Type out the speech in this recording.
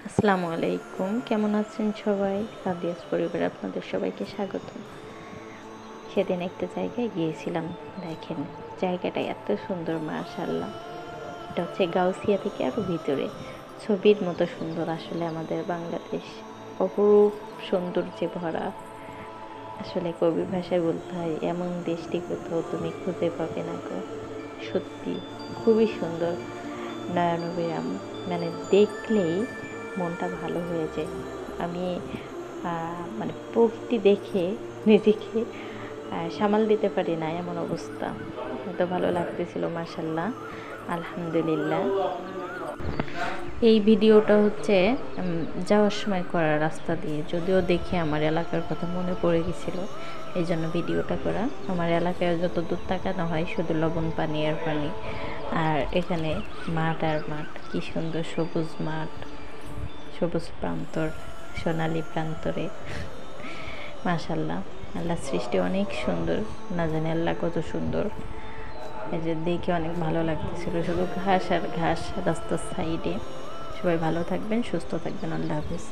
আসসালামু আলাইকুম, কেমন আছেন সবাই? সাদিয়াস পরিবারে আপনাদের সবাইকে স্বাগত। সেদিন একটা জায়গায় গিয়েছিলাম, দেখেন জায়গাটা এত সুন্দর, মাশাআল্লাহ। এটা হচ্ছে গাউসিয়া থেকে আরও ভিতরে, ছবির মতো সুন্দর। আসলে আমাদের বাংলাদেশ অপরূপ সৌন্দর্যে ভরা। আসলে কবির ভাষায় বলতে হয়, এমন দেশটি কোথাও তুমি খুঁজে পাবে না গো। সত্যি খুবই সুন্দর, নয়নবিরাম, মানে দেখলেই মনটা ভালো হয়ে যায়। আমি মানে প্রকৃতি দেখে নিজেকে সামাল দিতে পারি না, এমন অবস্থা। এত ভালো লাগতেছিল, মাশাল্লাহ, আলহামদুলিল্লাহ। এই ভিডিওটা হচ্ছে যাওয়ার সময় করা রাস্তা দিয়ে, যদিও দেখে আমার এলাকার কথা মনে পড়ে গেছিলো, এই জন্য ভিডিওটা করা। আমার এলাকায় যত দূর তাকানো হয় শুধু লবণ পানি আর পানি। আর এখানে মাঠ আর মাঠ, কী সুন্দর সবুজ মাঠ, সবুজ প্রান্তর, সোনালি প্রান্তরে। মাশাল্লাহ, আল্লাহর সৃষ্টি অনেক সুন্দর, না জানি আল্লাহ কত সুন্দর। এই যে দেখে অনেক ভালো লাগতেছিল, শুধু ঘাস আর ঘাস রাস্তার সাইডে। সবাই ভালো থাকবেন, সুস্থ থাকবেন, আল্লাহ হাফিজ।